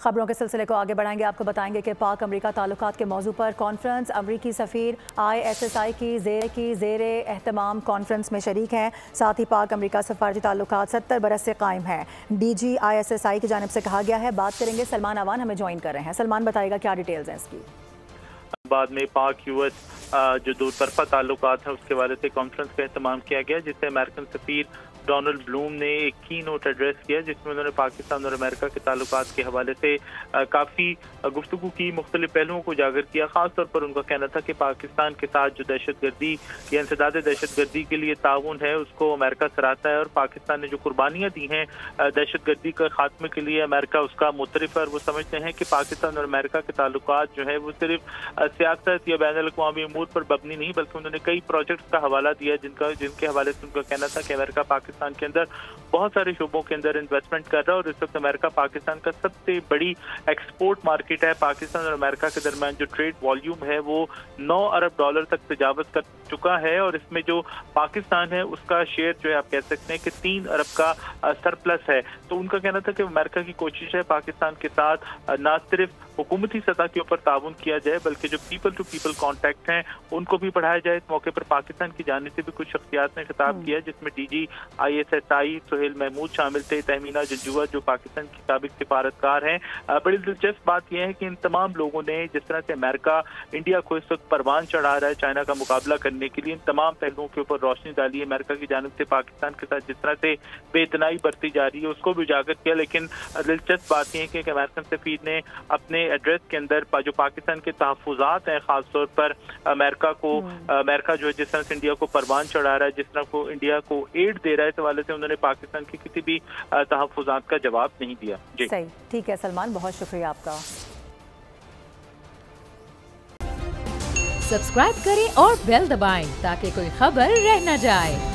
خبروں کے سلسلے کو آگے بڑھائیں گے، آپ کو بتائیں گے کہ پاک امریکہ تعلقات کے موضوع پر کانفرنس، امریکی سفیر ISSI کی زیر اہتمام کانفرنس میں شریک ہیں۔ ساتھ ہی پاک امریکہ سفارتی تعلقات 70 برس سے قائم ہیں۔ DG ISSI کی جانب سے کہا گیا ہے۔ بات کریں گے، سلمان اوان ہمیں جوائن کر رہے ہیں۔ سلمان بتائے گا کیا ڈیٹیلز ہیں اس کی۔ بعد میں پاک US جو دو طرفہ تعلقات ہیں اس کے حوالے سے کانفرنس کا اہتمام کیا گیا، جس سے امریکن سفیر ڈونلڈ بلوم نے ایک کی نوٹ ایڈریس کیا، جس میں انہوں نے پاکستان اور امریکہ کے تعلقات کے حوالے سے کافی گفتگو کی، مختلف پہلوؤں کو اجاگر کیا۔ خاص طور پر ان کا کہنا تھا کہ پاکستان کے ساتھ جو دہشت گردی یا انسداد دہشت گردی کے لیے تعاون ہے اس کو امریکہ سراہتا ہے، اور پاکستان نے جو قربانیاں دی ہیں دہشت گردی کے خاتمے کے لیے امریکہ اس کا معترف ہے، اور وہ سمجھتے ہیں کہ پاکستان اور امریکہ کے تعلقات جو ہے وہ صرف سیاست یا بین الاقوامی امور پر مبنی نہیں، بلکہ انہوں نے کئی پروجیکٹس کا حوالہ دیا جن کے حوالے سے ان کا کہنا تھا کہ امریکہ پاکستان کے اندر بہت سارے شعبوں کے اندر انویسٹمنٹ کر رہا ہے، اور اس وقت امریکہ پاکستان کا سب سے بڑی ایکسپورٹ مارکیٹ ہے۔ پاکستان اور امریکہ کے درمیان جو ٹریڈ والیوم ہے وہ $9 ارب تک تجاوز کر چکا ہے، اور اس میں جو پاکستان ہے اس کا شیئر جو ہے آپ کہہ سکتے ہیں کہ 3 ارب کا سرپلس ہے۔ تو ان کا کہنا تھا کہ امریکہ کی کوشش ہے پاکستان کے ساتھ نہ صرف حکومتی سطح کے اوپر تعاون کیا جائے بلکہ جو پیپل ٹو پیپل کانٹیکٹ ہیں ان کو بھی بڑھایا جائے۔ اس موقع پر پاکستان کی جانب سے بھی کچھ شخصیات نے خطاب کیا، جس میں DG ISSI سہیل محمود شامل تھے، تہمینہ جنجوعہ جو پاکستان کی سابق سفارتکار ہیں۔ بڑی دلچسپ بات یہ ہے کہ ان تمام لوگوں نے جس طرح سے امریکہ انڈیا کو اس وقت پروان چڑھا رہا ہے چائنا کا مقابلہ کرنے کے لیے، ان تمام پہلوؤں کے اوپر روشنی ڈالی ہے۔ امریکہ کی جانب سے پاکستان کے ساتھ جس طرح سے بے اتنائی برتی جا رہی ہے اس کو بھی اجاگر کیا، لیکن دلچسپ بات یہ ہے کہ امریکن سفیر نے اپنے ایڈریس کے اندر جو پاکستان کے تحفظات ہیں، خاص طور پر امریکہ جو ہے جس طرح سے انڈیا کو پروان چڑھا رہا ہے، جس طرح کو انڈیا کو ایڈ دے رہا ہے، اس حوالے سے انہوں نے پاکستان کے کسی بھی تحفظات کا جواب نہیں دیا۔ جی صحیح، ٹھیک ہے سلمان، بہت شکریہ آپ کا۔ سبسکرائب کریں اور بیل دبائیں تاکہ کوئی خبر رہ نہ جائے۔